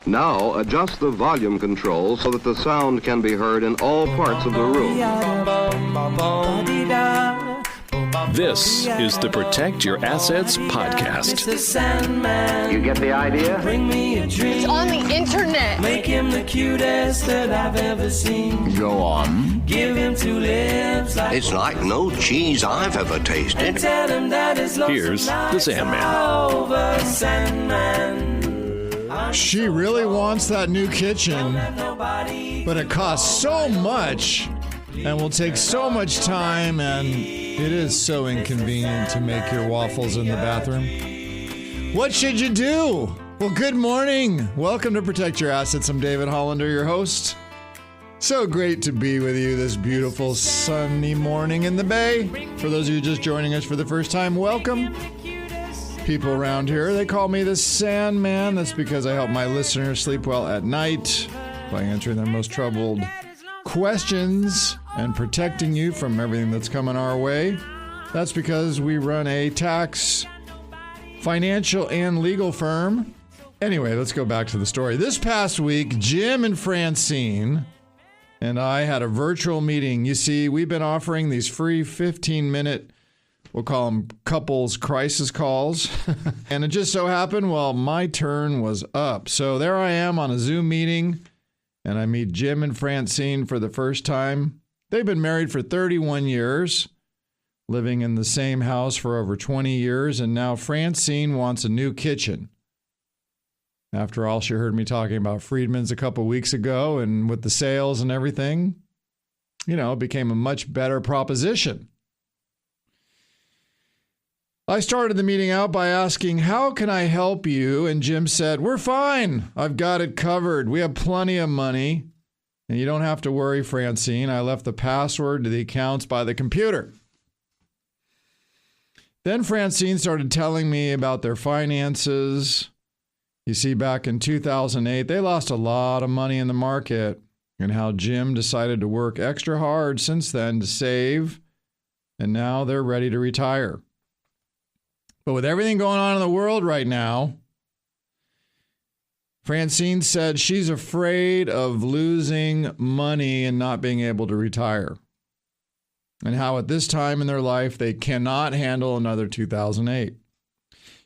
Now adjust the volume control so that the sound can be heard in all parts of the room. This is the Protect Your Assets podcast. You get the idea? Bring me a dream. It's on the internet. Make him the cutest that I've ever seen. Go on. Give him two lips like It's like no cheese I've ever tasted. and tell him that his lonesome Here's the nights Sandman. are over, Sandman. She really wants that new kitchen, but it costs so much and will take so much time, and it is so inconvenient to make your waffles in the bathroom. What should you do? Well, good morning. Welcome to Protect Your Assets. I'm David Hollander, your host. So great to be with you this beautiful sunny morning in the Bay. For those of you just joining us for the first time, welcome. People around here, they call me the Sandman. That's because I help my listeners sleep well at night by answering their most troubled questions and protecting you from everything that's coming our way. That's because we run a tax, financial, and legal firm. Anyway, let's go back to the story. This past week, Jim and Francine and I had a virtual meeting. You see, we've been offering these free 15-minute, we'll call them couples crisis calls. And it just so happened, well, my turn was up. So there I am on a Zoom meeting, and I meet Jim and Francine for the first time. They've been married for 31 years, living in the same house for over 20 years, and now Francine wants a new kitchen. After all, she heard me talking about Friedman's a couple weeks ago, and with the sales and everything, you know, it became a much better proposition. I started the meeting out by asking, how can I help you? And Jim said, we're fine. I've got it covered. We have plenty of money. And you don't have to worry, Francine. I left the password to the accounts by the computer. Then Francine started telling me about their finances. You see, back in 2008, they lost a lot of money in the market, and how Jim decided to work extra hard since then to save, and now they're ready to retire. But with everything going on in the world right now, Francine said she's afraid of losing money and not being able to retire. And how at this time in their life, they cannot handle another 2008.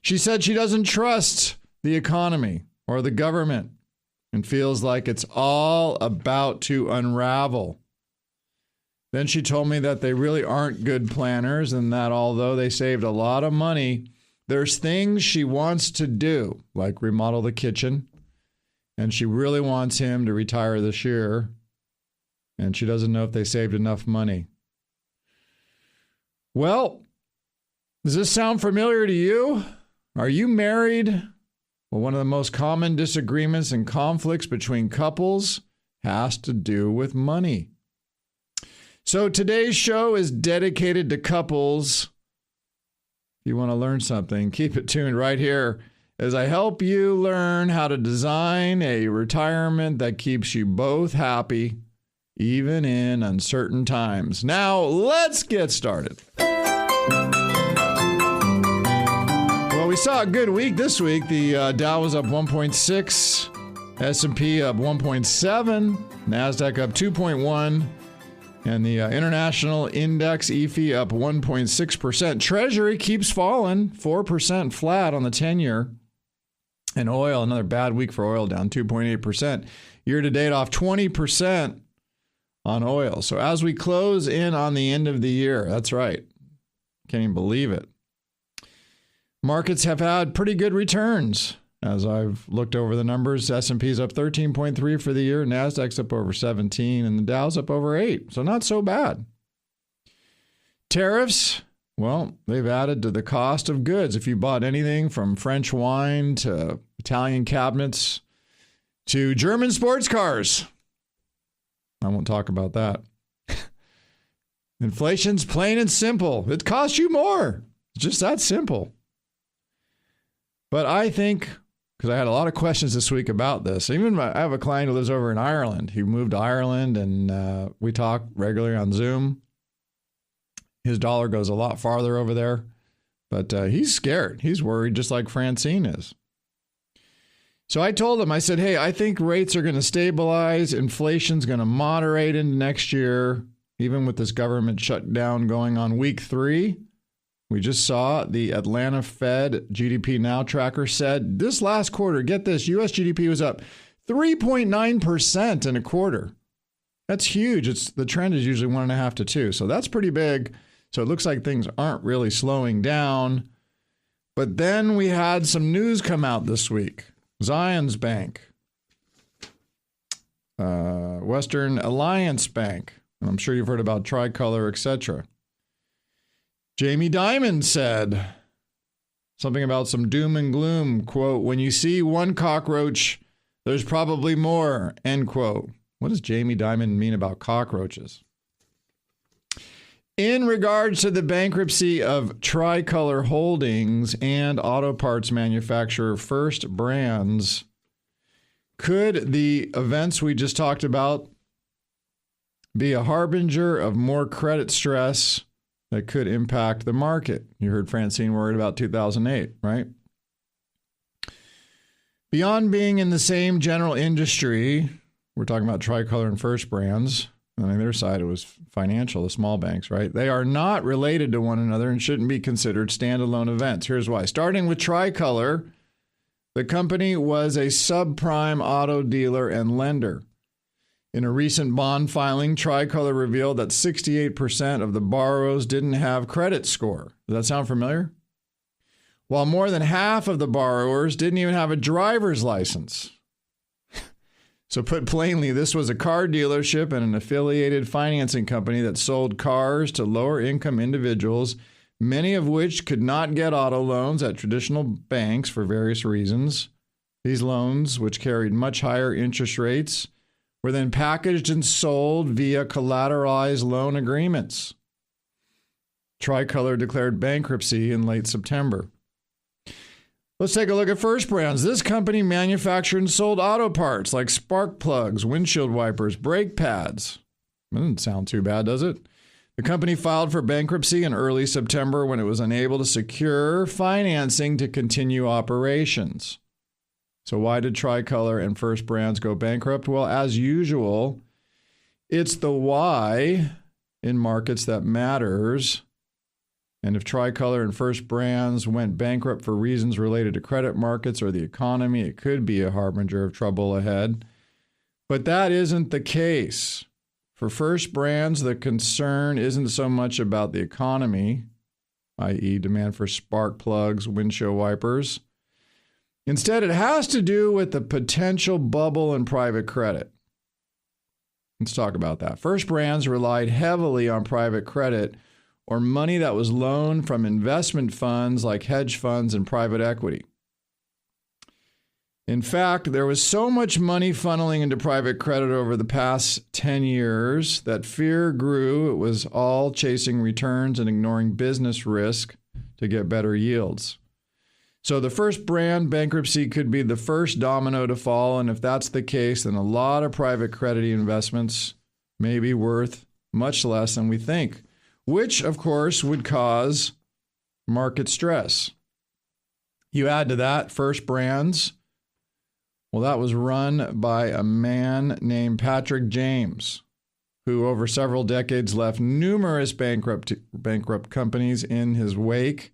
She said she doesn't trust the economy or the government and feels like it's all about to unravel. Then she told me that they really aren't good planners and that although they saved a lot of money, there's things she wants to do, like remodel the kitchen, and she really wants him to retire this year, and she doesn't know if they saved enough money. Well, does this sound familiar to you? Are you married? Well, one of the most common disagreements and conflicts between couples has to do with money. So today's show is dedicated to couples. If you want to learn something, keep it tuned right here as I help you learn how to design a retirement that keeps you both happy, even in uncertain times. Now, let's get started. Well, we saw a good week this week. The Dow was up 1.6, S&P up 1.7, NASDAQ up 2.1, and the international index, EFI, up 1.6%. Treasury keeps falling, 4% flat on the 10-year. And oil, another bad week for oil, down 2.8%. Year-to-date off 20% on oil. So as we close in on the end of the year, that's right. Can't even believe it. Markets have had pretty good returns. As I've looked over the numbers, S&P's up 13.3 for the year, NASDAQ's up over 17, and the Dow's up over 8. So not so bad. Tariffs, well, they've added to the cost of goods. If you bought anything from French wine to Italian cabinets to German sports cars, I won't talk about that. Inflation's plain and simple. It costs you more. It's just that simple. But I think, because I had a lot of questions this week about this, even I have a client who lives over in Ireland. He moved to Ireland, and we talk regularly on Zoom. His dollar goes a lot farther over there, but he's scared. He's worried just like Francine is. So I told him, I said, hey, I think rates are going to stabilize. Inflation's going to moderate into next year, even with this government shutdown going on week 3. We just saw the Atlanta Fed GDP Now tracker said this last quarter, get this, U.S. GDP was up 3.9% in a quarter. That's huge. The trend is usually 1.5 to 2. So that's pretty big. So it looks like things aren't really slowing down. But then we had some news come out this week. Zions Bank, Western Alliance Bank, and I'm sure you've heard about Tricolor, etc. Jamie Dimon said something about some doom and gloom, quote, when you see one cockroach, there's probably more, end quote. What does Jamie Dimon mean about cockroaches? In regards to the bankruptcy of Tricolor Holdings and auto parts manufacturer First Brands, could the events we just talked about be a harbinger of more credit stress that could impact the market? You heard Francine worried about 2008, right? Beyond being in the same general industry, we're talking about Tricolor and First Brands. On their side, it was financial, the small banks, right? They are not related to one another and shouldn't be considered standalone events. Here's why. Starting with Tricolor, the company was a subprime auto dealer and lender. In a recent bond filing, Tricolor revealed that 68% of the borrowers didn't have credit score. Does that sound familiar? While more than half of the borrowers didn't even have a driver's license. So put plainly, this was a car dealership and an affiliated financing company that sold cars to lower income individuals, many of which could not get auto loans at traditional banks for various reasons. These loans, which carried much higher interest rates, were then packaged and sold via collateralized loan agreements. Tricolor declared bankruptcy in late September. Let's take a look at First Brands. This company manufactured and sold auto parts like spark plugs, windshield wipers, brake pads. That doesn't sound too bad, does it? The company filed for bankruptcy in early September when it was unable to secure financing to continue operations. So why did Tricolor and First Brands go bankrupt? Well, as usual, it's the why in markets that matters. And if Tricolor and First Brands went bankrupt for reasons related to credit markets or the economy, it could be a harbinger of trouble ahead. But that isn't the case. For First Brands, the concern isn't so much about the economy, i.e. demand for spark plugs, windshield wipers. Instead, it has to do with the potential bubble in private credit. Let's talk about that. First Brands relied heavily on private credit or money that was loaned from investment funds like hedge funds and private equity. In fact, there was so much money funneling into private credit over the past 10 years that fear grew. It was all chasing returns and ignoring business risk to get better yields. So the First Brand bankruptcy could be the first domino to fall, and if that's the case, then a lot of private credit investments may be worth much less than we think, which, of course, would cause market stress. You add to that First Brands. Well, that was run by a man named Patrick James, who over several decades left numerous bankrupt companies in his wake.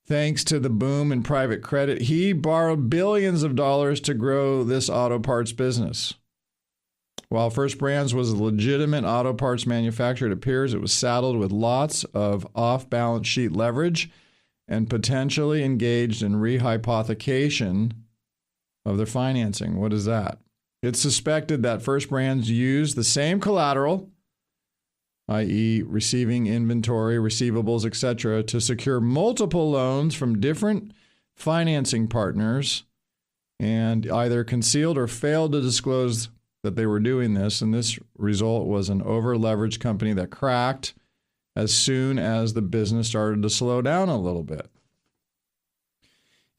Thanks to the boom in private credit, he borrowed billions of dollars to grow this auto parts business. While First Brands was a legitimate auto parts manufacturer, it appears it was saddled with lots of off-balance sheet leverage and potentially engaged in rehypothecation of their financing. What is that? It's suspected that First Brands used the same collateral, i.e. receiving inventory, receivables, etc., to secure multiple loans from different financing partners and either concealed or failed to disclose that they were doing this, and this result was an over-leveraged company that cracked as soon as the business started to slow down a little bit.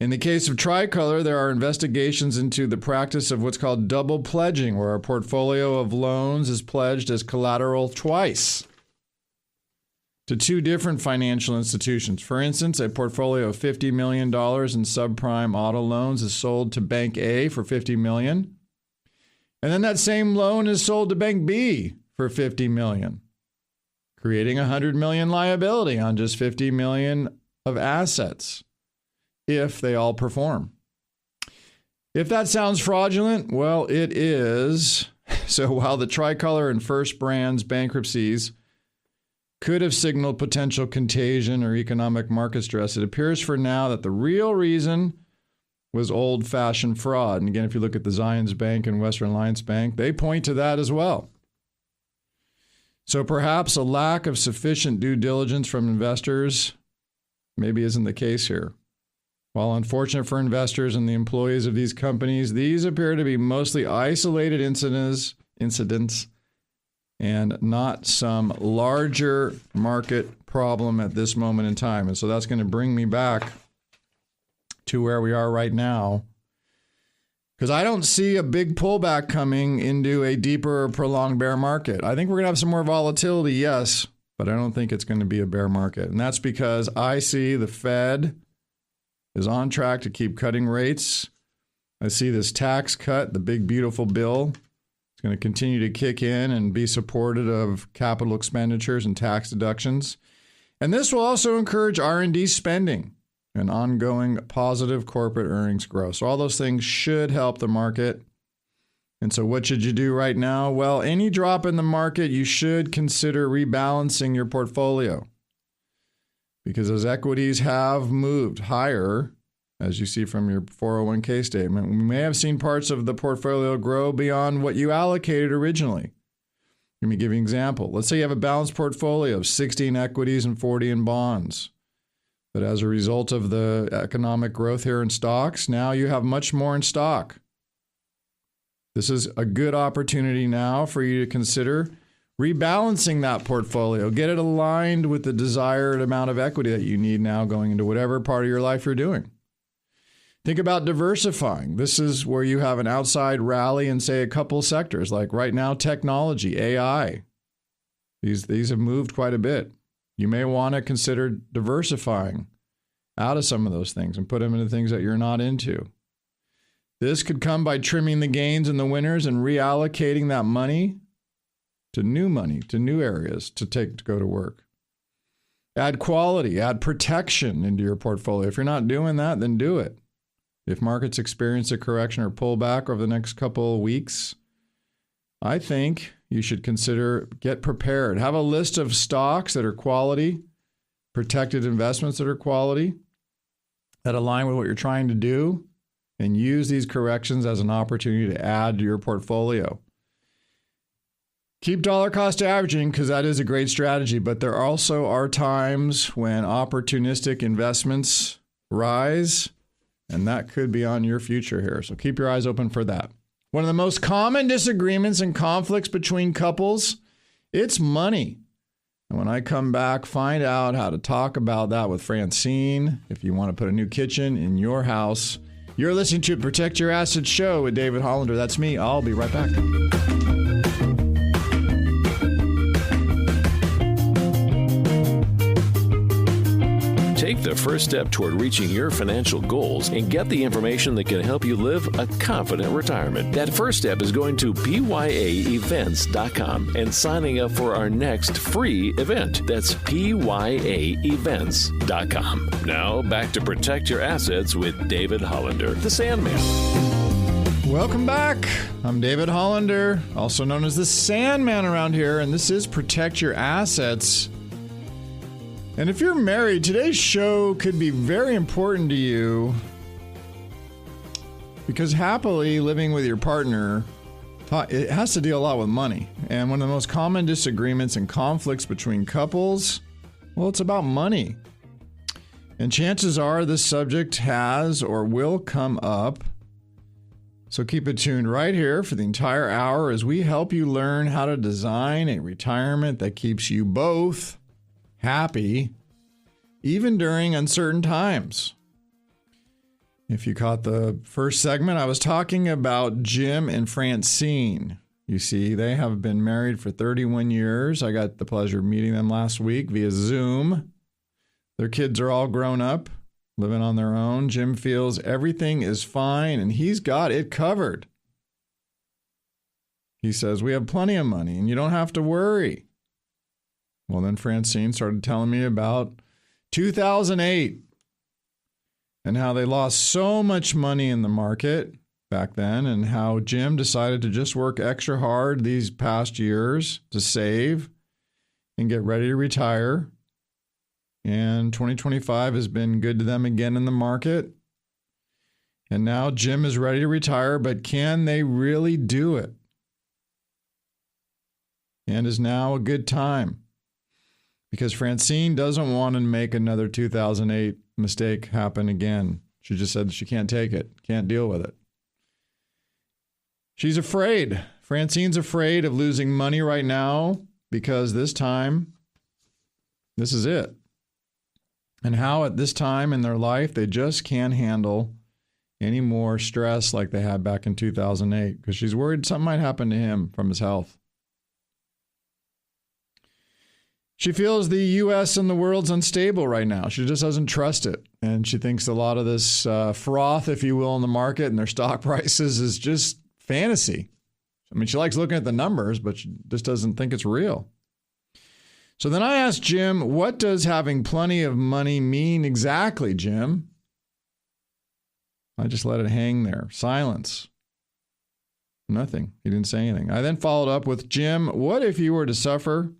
In the case of Tricolor, there are investigations into the practice of what's called double pledging, where a portfolio of loans is pledged as collateral twice. to two different financial institutions. For instance, a portfolio of $50 million in subprime auto loans is sold to Bank A for $50 million. And then that same loan is sold to Bank B for $50 million, creating $100 million liability on just $50 million of assets if they all perform. If that sounds fraudulent, well, it is. So while the Tricolor and First Brands bankruptcies could have signaled potential contagion or economic market stress, it appears for now that the real reason was old-fashioned fraud. And again, if you look at the Zions Bank and Western Alliance Bank, they point to that as well. So perhaps a lack of sufficient due diligence from investors maybe isn't the case here. While unfortunate for investors and the employees of these companies, these appear to be mostly isolated incidents and not some larger market problem at this moment in time. And so that's going to bring me back to where we are right now, because I don't see a big pullback coming into a deeper or prolonged bear market. I think we're going to have some more volatility, yes, but I don't think it's going to be a bear market. And that's because I see the Fed is on track to keep cutting rates. I see this tax cut, the big, beautiful bill. It's going to continue to kick in and be supportive of capital expenditures and tax deductions. And this will also encourage R&D spending and ongoing positive corporate earnings growth. So all those things should help the market. And so what should you do right now? Well, any drop in the market, you should consider rebalancing your portfolio, because as equities have moved higher, as you see from your 401k statement, we may have seen parts of the portfolio grow beyond what you allocated originally. Let me give you an example. Let's say you have a balanced portfolio of 60 in equities and 40 in bonds. But as a result of the economic growth here in stocks, now you have much more in stock. This is a good opportunity now for you to consider rebalancing that portfolio. Get it aligned with the desired amount of equity that you need now going into whatever part of your life you're doing. Think about diversifying. This is where you have an outside rally in, say, a couple sectors, like right now, technology, AI. These have moved quite a bit. You may want to consider diversifying out of some of those things and put them into things that you're not into. This could come by trimming the gains and the winners and reallocating that money, to new areas to go to work. Add quality, add protection into your portfolio. If you're not doing that, then do it. If markets experience a correction or pullback over the next couple of weeks, I think you should consider, get prepared. Have a list of stocks that are quality, protected investments that are quality, that align with what you're trying to do, and use these corrections as an opportunity to add to your portfolio. Keep dollar cost averaging, because that is a great strategy, but there also are times when opportunistic investments rise, and that could be on your future here. So keep your eyes open for that. One of the most common disagreements and conflicts between couples, it's money. And when I come back, find out how to talk about that with Francine. If you want to put a new kitchen in your house, you're listening to Protect Your Assets show with David Hollander. That's me. I'll be right back. Take the first step toward reaching your financial goals and get the information that can help you live a confident retirement. That first step is going to pyaevents.com and signing up for our next free event. That's pyaevents.com. Now back to Protect Your Assets with David Hollander, the Sandman. Welcome back. I'm David Hollander, also known as the Sandman around here, and this is Protect Your Assets. And if you're married, today's show could be very important to you, because happily living with your partner, it has to deal a lot with money. And one of the most common disagreements and conflicts between couples, well, it's about money. And chances are this subject has or will come up. So keep it tuned right here for the entire hour as we help you learn how to design a retirement that keeps you both happy, even during uncertain times. If you caught the first segment, I was talking about Jim and Francine. You see, they have been married for 31 years. I got the pleasure of meeting them last week via Zoom. Their kids are all grown up, living on their own. Jim feels everything is fine, and he's got it covered. He says, we have plenty of money, and you don't have to worry. Well, then Francine started telling me about 2008 and how they lost so much money in the market back then, and how Jim decided to just work extra hard these past years to save and get ready to retire. And 2025 has been good to them again in the market. And now Jim is ready to retire, but can they really do it? And is now a good time? Because Francine doesn't want to make another 2008 mistake happen again. She just said she can't take it, can't deal with it. She's afraid. Francine's afraid of losing money right now because this time, this is it. And how at this time in their life, they just can't handle any more stress like they had back in 2008 because she's worried something might happen to him from his health. She feels the U.S. and the world's unstable right now. She just doesn't trust it. And she thinks a lot of this froth, if you will, in the market and their stock prices is just fantasy. I mean, she likes looking at the numbers, but she just doesn't think it's real. So then I asked Jim, what does having plenty of money mean exactly, Jim? I just let it hang there. Silence. Nothing. He didn't say anything. I then followed up with, Jim, what if you were to suffer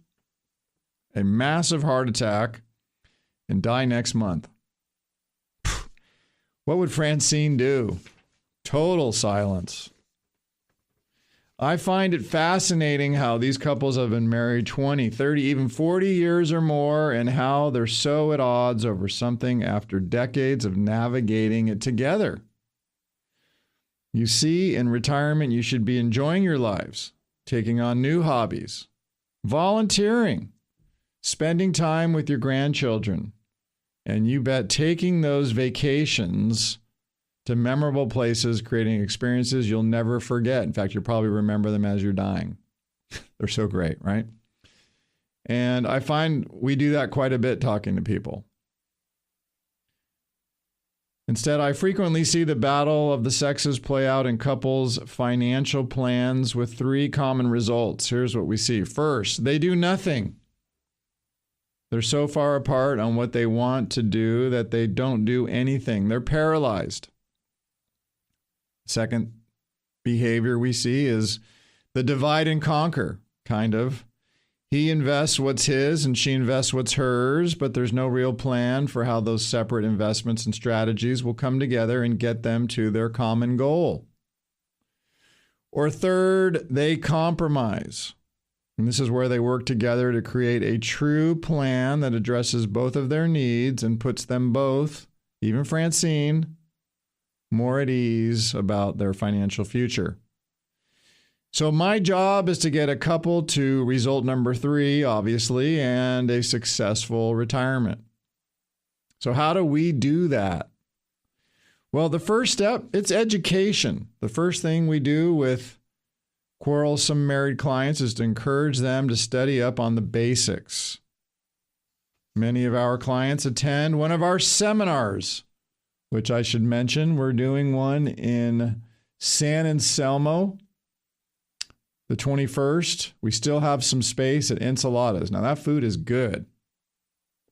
a massive heart attack and die next month? What would Francine do? Total silence. I find it fascinating how these couples have been married 20, 30, even 40 years or more, and how they're so at odds over something after decades of navigating it together. You see, in retirement, you should be enjoying your lives, taking on new hobbies, volunteering, spending time with your grandchildren, and you bet taking those vacations to memorable places, creating experiences you'll never forget. In fact, you'll probably remember them as you're dying. They're so great, right? And I find we do that quite a bit talking to people. Instead, I frequently see the battle of the sexes play out in couples' financial plans with three common results. Here's what we see. First, they do nothing. They're so far apart on what they want to do that they don't do anything. They're paralyzed. Second behavior we see is the divide and conquer, kind of. He invests what's his and she invests what's hers, but there's no real plan for how those separate investments and strategies will come together and get them to their common goal. Or third, they compromise. And this is where they work together to create a true plan that addresses both of their needs and puts them both, even Francine, more at ease about their financial future. So my job is to get a couple to result number 3, obviously, and a successful retirement. So how do we do that? Well, the first step, it's education. The first thing we do with quarrelsome married clients is to encourage them to study up on the basics. Many of our clients attend one of our seminars, which I should mention, we're doing one in San Anselmo, the 21st. We still have some space at Enchiladas. Now, that food is good.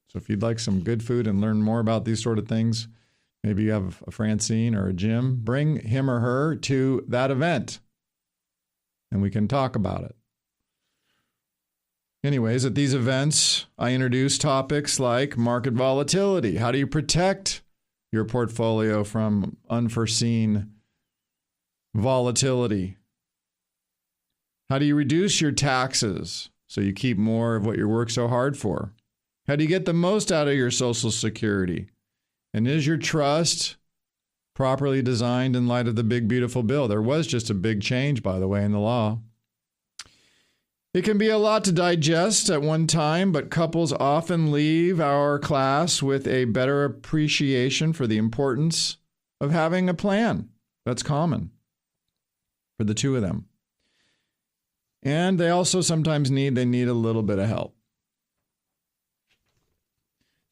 So if you'd like some good food and learn more about these sort of things, maybe you have a Francine or a Jim, bring him or her to that event, and we can talk about it. Anyways, at these events, I introduce topics like market volatility. How do you protect your portfolio from unforeseen volatility? How do you reduce your taxes so you keep more of what you work so hard for? How do you get the most out of your Social Security? And is your trust properly designed in light of the big, beautiful bill? There was just a big change, by the way, in the law. It can be a lot to digest at one time, but couples often leave our class with a better appreciation for the importance of having a plan. That's common for the two of them. And they also sometimes need a little bit of help.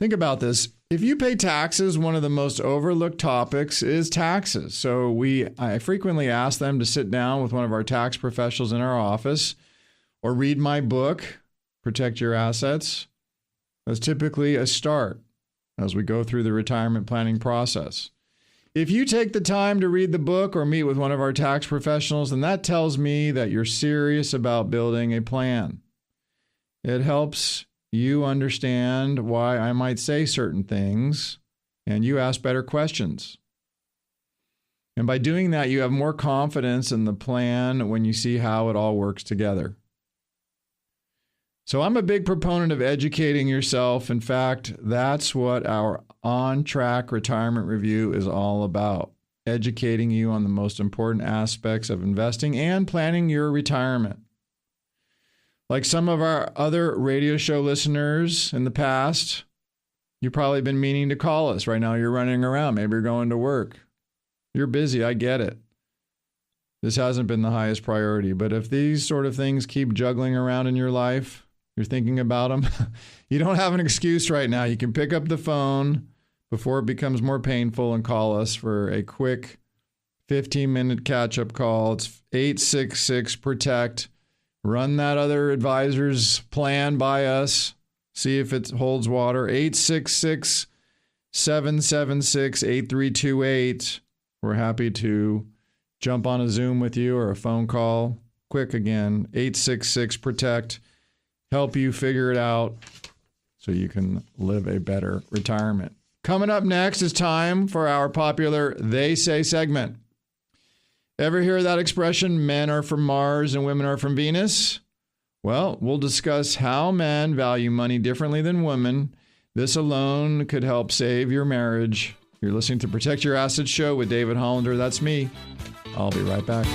Think about this. If you pay taxes, one of the most overlooked topics is taxes. So I frequently ask them to sit down with one of our tax professionals in our office or read my book, Protect Your Assets. That's typically a start as we go through the retirement planning process. If you take the time to read the book or meet with one of our tax professionals, then that tells me that you're serious about building a plan. It helps you understand why I might say certain things, and you ask better questions. And by doing that, you have more confidence in the plan when you see how it all works together. So I'm a big proponent of educating yourself. In fact, that's what our on-track retirement review is all about. Educating you on the most important aspects of investing and planning your retirement. Like some of our other radio show listeners in the past, you've probably been meaning to call us. Right now you're running around. Maybe you're going to work. You're busy. I get it. This hasn't been the highest priority. But if these sort of things keep juggling around in your life, you're thinking about them, you don't have an excuse right now. You can pick up the phone before it becomes more painful and call us for a quick 15-minute catch-up call. It's 866-PROTECT. Run that other advisor's plan by us. See if it holds water. 866-776-8328. We're happy to jump on a Zoom with you or a phone call. Quick again, 866-PROTECT. Help you figure it out so you can live a better retirement. Coming up next is time for our popular They Say segment. Ever hear that expression, men are from Mars and women are from Venus? Well, we'll discuss how men value money differently than women. This alone could help save your marriage. You're listening to Protect Your Assets Show with David Hollander. That's me. I'll be right back.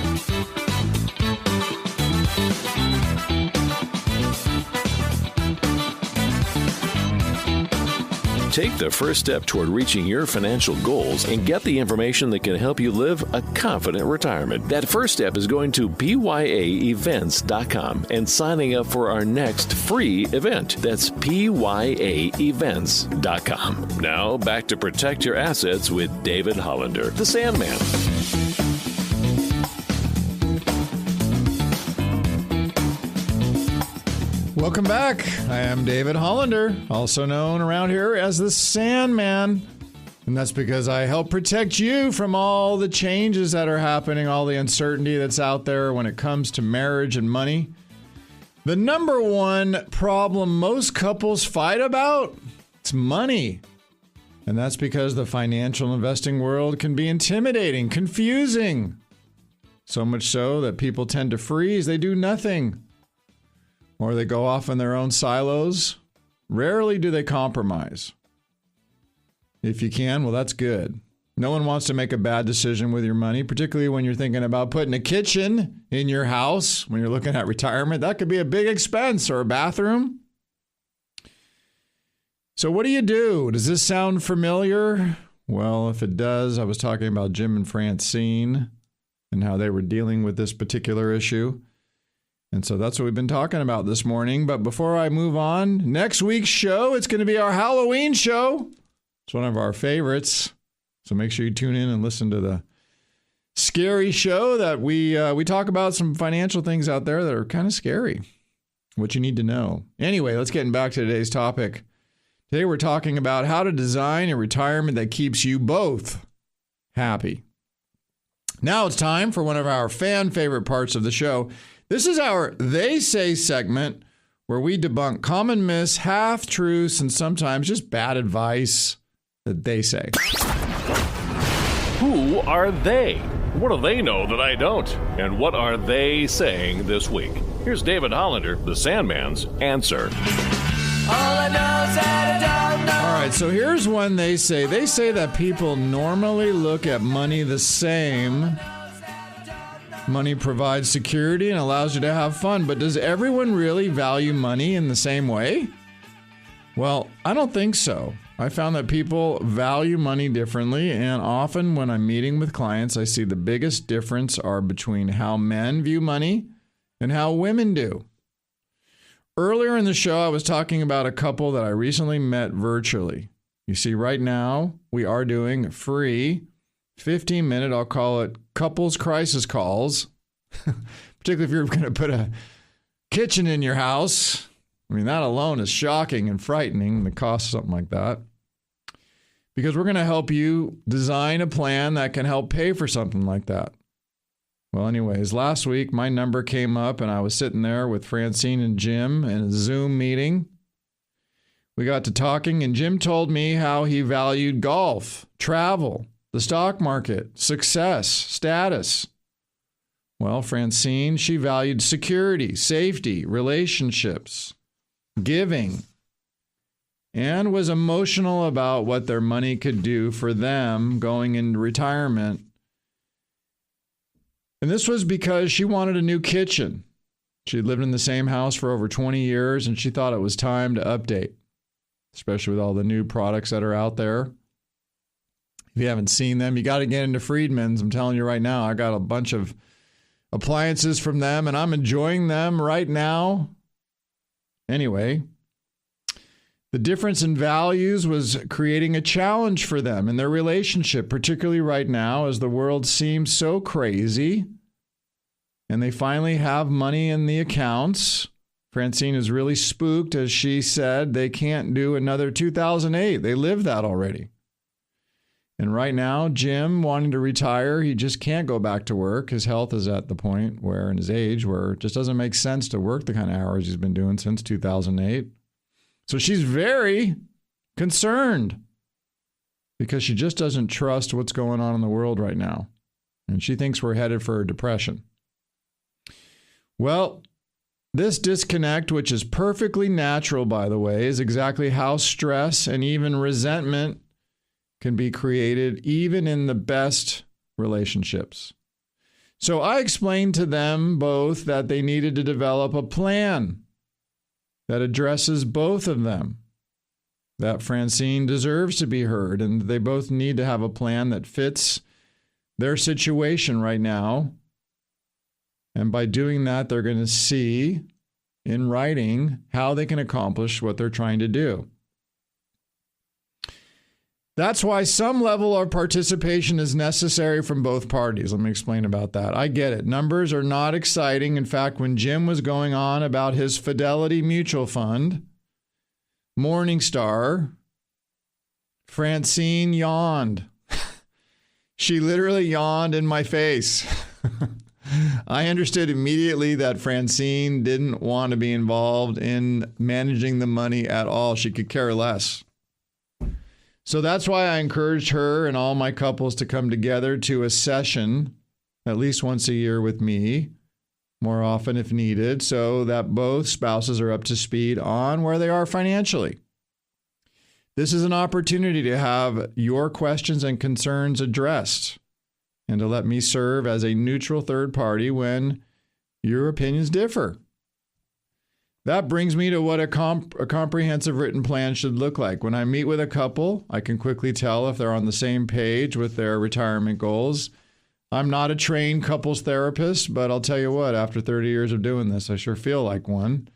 Take the first step toward reaching your financial goals and get the information that can help you live a confident retirement. That first step is going to pyaevents.com and signing up for our next free event. That's pyaevents.com. Now back to Protect Your Assets with David Hollander, the Sandman. Welcome back. I am David Hollander, also known around here as the Sandman. And that's because I help protect you from all the changes that are happening, all the uncertainty that's out there when it comes to marriage and money. The number one problem most couples fight about, it's money. And that's because the financial investing world can be intimidating, confusing. So much so that people tend to freeze. They do nothing. Or they go off in their own silos. Rarely do they compromise. If you can, well, that's good. No one wants to make a bad decision with your money, particularly when you're thinking about putting a kitchen in your house, when you're looking at retirement. That could be a big expense, or a bathroom. So what do you do? Does this sound familiar? Well, if it does, I was talking about Jim and Francine and how they were dealing with this particular issue. And so that's what we've been talking about this morning. But before I move on, next week's show, it's going to be our Halloween show. It's one of our favorites. So make sure you tune in and listen to the scary show that we talk about some financial things out there that are kind of scary, what you need to know. Anyway, let's get back to today's topic. Today we're talking about how to design a retirement that keeps you both happy. Now it's time for one of our fan favorite parts of the show. This is our They Say segment, where we debunk common myths, half-truths, and sometimes just bad advice that they say. Who are they? What do they know that I don't? And what are they saying this week? Here's David Hollander, the Sandman's answer. All I know is that I don't know. All right, so here's one they say. They say that people normally look at money the same. Money provides security and allows you to have fun, but does everyone really value money in the same way? Well, I don't think so. I found that people value money differently, and often when I'm meeting with clients, I see the biggest difference are between how men view money and how women do. Earlier in the show, I was talking about a couple that I recently met virtually. You see, right now, we are doing free 15-minute, I'll call it couples crisis calls, particularly if you're going to put a kitchen in your house. I mean, that alone is shocking and frightening, the cost of something like that. Because we're going to help you design a plan that can help pay for something like that. Well, anyways, last week my number came up and I was sitting there with Francine and Jim in a Zoom meeting. We got to talking and Jim told me how he valued golf, travel, the stock market, success, status. Well, Francine, she valued security, safety, relationships, giving, and was emotional about what their money could do for them going into retirement. And this was because she wanted a new kitchen. She'd lived in the same house for over 20 years, and she thought it was time to update, especially with all the new products that are out there. If you haven't seen them, you got to get into Friedman's. I'm telling you right now, I got a bunch of appliances from them, and I'm enjoying them right now. Anyway, the difference in values was creating a challenge for them in their relationship, particularly right now as the world seems so crazy and they finally have money in the accounts. Francine is really spooked as she said they can't do another 2008. They lived that already. And right now, Jim wanting to retire, he just can't go back to work. His health is at the point where, in his age, where it just doesn't make sense to work the kind of hours he's been doing since 2008. So she's very concerned because she just doesn't trust what's going on in the world right now. And she thinks we're headed for a depression. Well, this disconnect, which is perfectly natural, by the way, is exactly how stress and even resentment can be created even in the best relationships. So I explained to them both that they needed to develop a plan that addresses both of them, that Francine deserves to be heard, and they both need to have a plan that fits their situation right now. And by doing that, they're going to see in writing how they can accomplish what they're trying to do. That's why some level of participation is necessary from both parties. Let me explain about that. I get it. Numbers are not exciting. In fact, when Jim was going on about his Fidelity Mutual Fund, Morningstar, Francine yawned. She literally yawned in my face. I understood immediately that Francine didn't want to be involved in managing the money at all. She could care less. So that's why I encouraged her and all my couples to come together to a session at least once a year with me, more often if needed, so that both spouses are up to speed on where they are financially. This is an opportunity to have your questions and concerns addressed and to let me serve as a neutral third party when your opinions differ. That brings me to what a comprehensive written plan should look like. When I meet with a couple, I can quickly tell if they're on the same page with their retirement goals. I'm not a trained couples therapist, but I'll tell you what, after 30 years of doing this, I sure feel like one.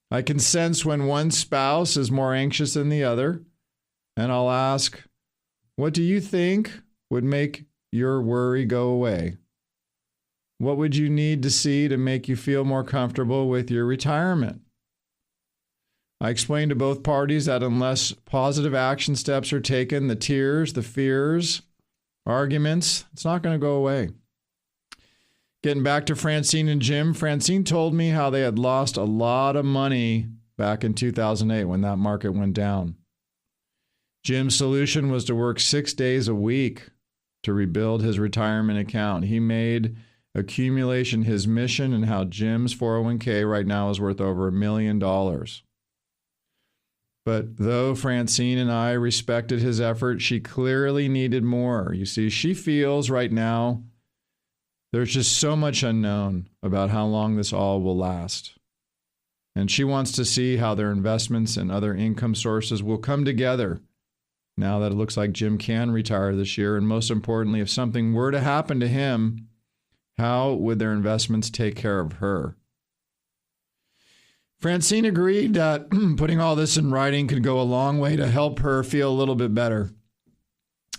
I can sense when one spouse is more anxious than the other, and I'll ask, what do you think would make your worry go away? What would you need to see to make you feel more comfortable with your retirement? I explained to both parties that unless positive action steps are taken, the tears, the fears, arguments, it's not going to go away. Getting back to Francine and Jim, Francine told me how they had lost a lot of money back in 2008 when that market went down. Jim's solution was to work 6 days a week to rebuild his retirement account. He made accumulation his mission and how Jim's 401k right now is worth over $1 million. But though Francine and I respected his effort, she clearly needed more. You see, she feels right now there's just so much unknown about how long this all will last. And she wants to see how their investments and other income sources will come together now that it looks like Jim can retire this year. And most importantly, if something were to happen to him, how would their investments take care of her? Francine agreed that putting all this in writing could go a long way to help her feel a little bit better.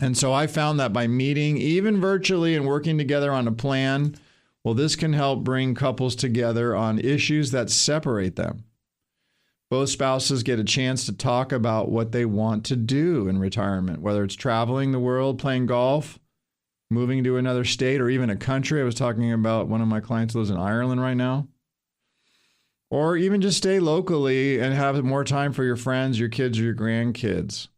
And so I found that by meeting, even virtually, and working together on a plan, well, this can help bring couples together on issues that separate them. Both spouses get a chance to talk about what they want to do in retirement, whether it's traveling the world, playing golf, moving to another state, or even a country. I was talking about one of my clients who lives in Ireland right now. Or even just stay locally and have more time for your friends, your kids, or your grandkids.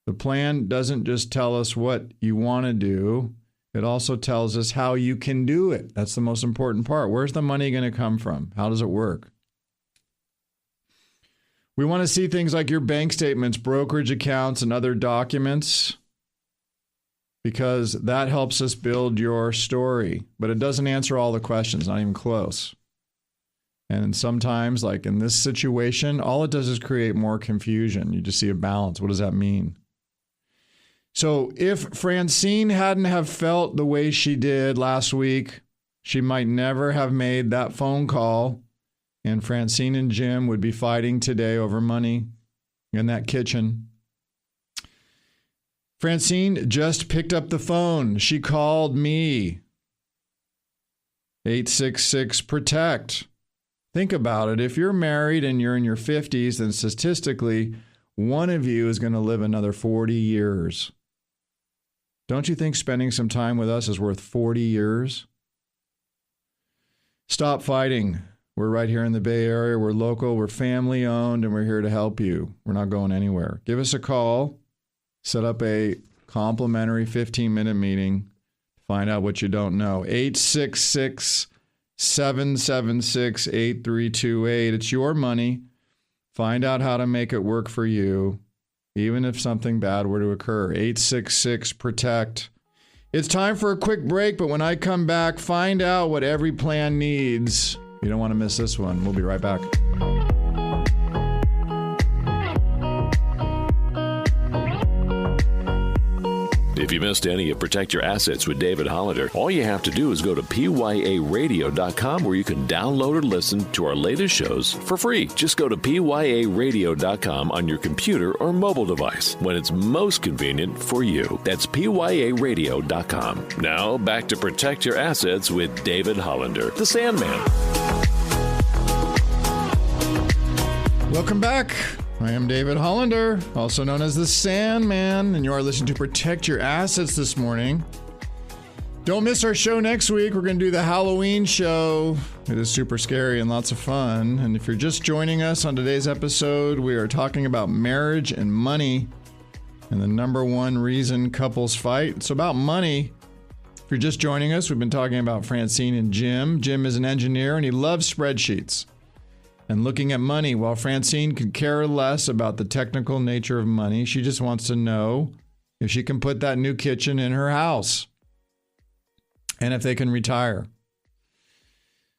The plan doesn't just tell us what you want to do. It also tells us how you can do it. That's the most important part. Where's the money going to come from? How does it work? We want to see things like your bank statements, brokerage accounts, and other documents because that helps us build your story. But it doesn't answer all the questions, not even close. And sometimes, like in this situation, all it does is create more confusion. You just see a balance. What does that mean? So if Francine hadn't have felt the way she did last week, she might never have made that phone call, and Francine and Jim would be fighting today over money in that kitchen. Francine just picked up the phone. She called me. 866-PROTECT. Think about it. If you're married and you're in your 50s, then statistically, one of you is going to live another 40 years. Don't you think spending some time with us is worth 40 years? Stop fighting. We're right here in the Bay Area. We're local. We're family owned, and we're here to help you. We're not going anywhere. Give us a call. Set up a complimentary 15-minute meeting. Find out what you don't know. 866-776-8328. It's your money. Find out how to make it work for you, even if something bad were to occur. 866-PROTECT. It's time for a quick break, but when I come back, find out what every plan needs. You don't want to miss this one. We'll be right back. If you missed any of Protect Your Assets with David Hollander, all you have to do is go to pyaradio.com where you can download or listen to our latest shows for free. Just go to pyaradio.com on your computer or mobile device when it's most convenient for you. That's pyaradio.com. Now back to Protect Your Assets with David Hollander, the Sandman. Welcome back. I am David Hollander, also known as the Sandman, and you are listening to Protect Your Assets this morning. Don't miss our show next week. We're going to do the Halloween show. It is super scary and lots of fun. And if you're just joining us on today's episode, we are talking about marriage and money and the number one reason couples fight. It's about money. If you're just joining us, we've been talking about Francine and Jim. Jim is an engineer and he loves spreadsheets and looking at money, while Francine could care less about the technical nature of money. She just wants to know if she can put that new kitchen in her house and if they can retire.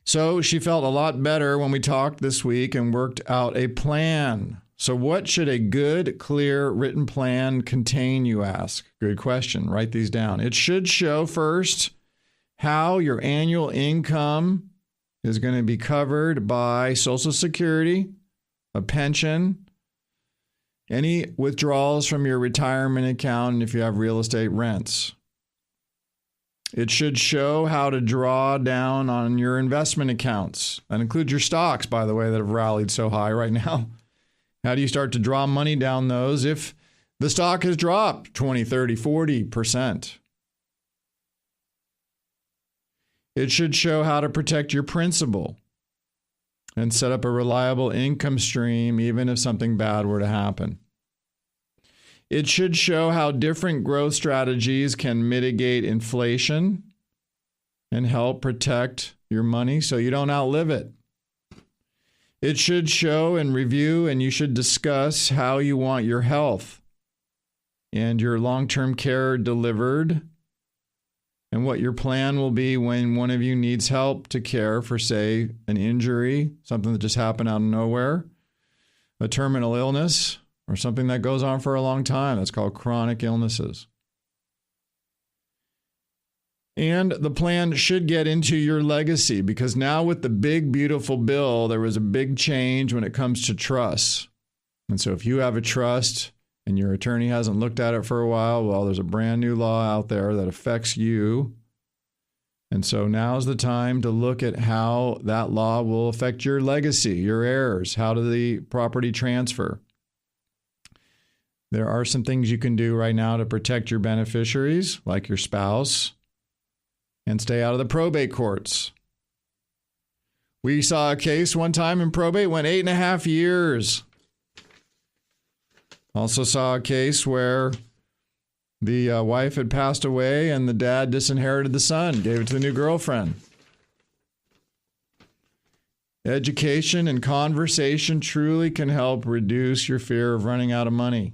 So she felt a lot better when we talked this week and worked out a plan. So what should a good, clear, written plan contain, you ask? Good question. Write these down. It should show first how your annual income is going to be covered by Social Security, a pension, any withdrawals from your retirement account, and if you have real estate, rents. It should show how to draw down on your investment accounts. That includes your stocks, by the way, that have rallied so high right now. How do you start to draw money down those if the stock has dropped 20, 30, 40%? It should show how to protect your principal and set up a reliable income stream even if something bad were to happen. It should show how different growth strategies can mitigate inflation and help protect your money so you don't outlive it. It should show and review, and you should discuss how you want your health and your long-term care delivered, and what your plan will be when one of you needs help to care for, say, an injury, something that just happened out of nowhere, a terminal illness, or something that goes on for a long time. That's called chronic illnesses. And the plan should get into your legacy, because now with the big, beautiful bill, there was a big change when it comes to trusts. And so if you have a trust and your attorney hasn't looked at it for a while, well, there's a brand new law out there that affects you. And so now's the time to look at how that law will affect your legacy, your heirs. How do the property transfer? There are some things you can do right now to protect your beneficiaries, like your spouse, and stay out of the probate courts. We saw a case one time in probate, went 8.5 years. Also saw a case where the wife had passed away and the dad disinherited the son, gave it to the new girlfriend. Education and conversation truly can help reduce your fear of running out of money.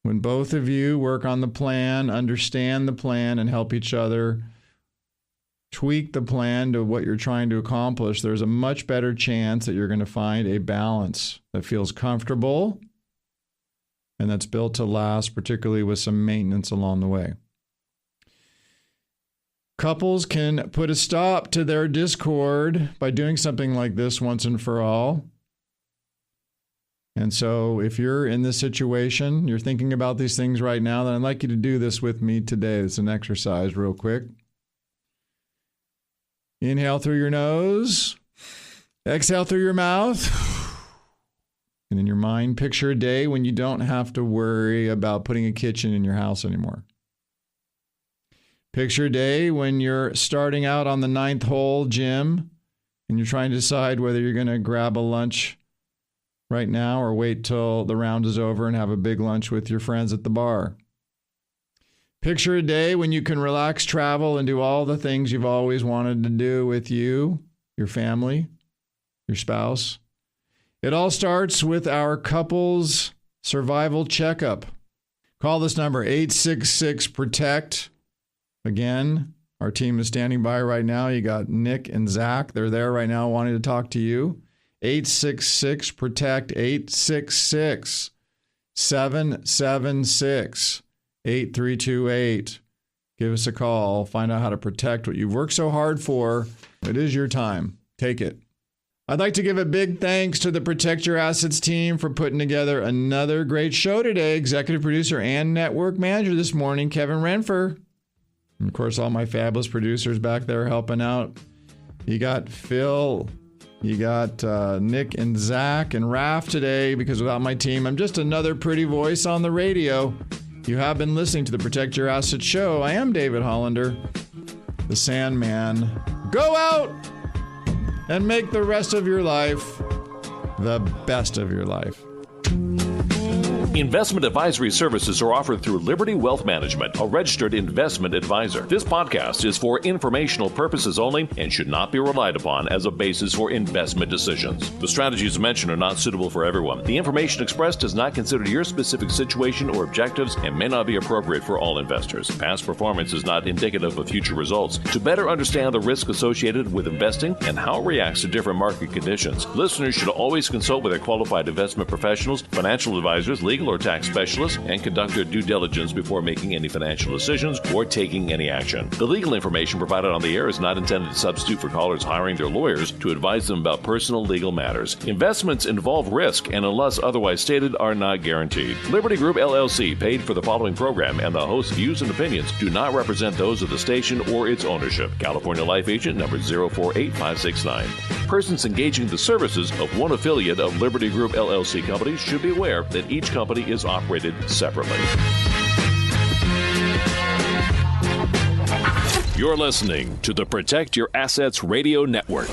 When both of you work on the plan, understand the plan, and help each other tweak the plan to what you're trying to accomplish, there's a much better chance that you're going to find a balance that feels comfortable and that's built to last, particularly with some maintenance along the way. Couples can put a stop to their discord by doing something like this once and for all. And so if you're in this situation, you're thinking about these things right now, then I'd like you to do this with me today. It's an exercise real quick. Inhale through your nose. Exhale through your mouth. And in your mind, picture a day when you don't have to worry about putting a kitchen in your house anymore. Picture a day when you're starting out on the 9th hole, Jim, and you're trying to decide whether you're going to grab a lunch right now or wait till the round is over and have a big lunch with your friends at the bar. Picture a day when you can relax, travel, and do all the things you've always wanted to do with you, your family, your spouse. It all starts with our couples survival checkup. Call this number, 866-PROTECT. Again, our team is standing by right now. You got Nick and Zach. They're there right now wanting to talk to you. 866-PROTECT, 866-776-8328. Give us a call. Find out how to protect what you've worked so hard for. It is your time. Take it. I'd like to give a big thanks to the Protect Your Assets team for putting together another great show today. Executive producer and network manager this morning, Kevin Renfer. And of course, all my fabulous producers back there helping out. You got Phil, you got Nick and Zach and Raph today, because without my team, I'm just another pretty voice on the radio. You have been listening to the Protect Your Assets show. I am David Hollander, the Sandman. Go out and make the rest of your life the best of your life. Investment advisory services are offered through Liberty Wealth Management, a registered investment advisor. This podcast is for informational purposes only and should not be relied upon as a basis for investment decisions. The strategies mentioned are not suitable for everyone. The information expressed does not consider your specific situation or objectives and may not be appropriate for all investors. Past performance is not indicative of future results. To better understand the risk associated with investing and how it reacts to different market conditions, listeners should always consult with their qualified investment professionals, financial advisors, legal or tax specialists, and conduct their due diligence before making any financial decisions or taking any action. The legal information provided on the air is not intended to substitute for callers hiring their lawyers to advise them about personal legal matters. Investments involve risk and, unless otherwise stated, are not guaranteed. Liberty Group LLC paid for the following program, and the host's views and opinions do not represent those of the station or its ownership. California Life Agent number 048569. Persons engaging the services of one affiliate of Liberty Group LLC companies should be aware that each company is operated separately. You're listening to the Protect Your Assets Radio Network.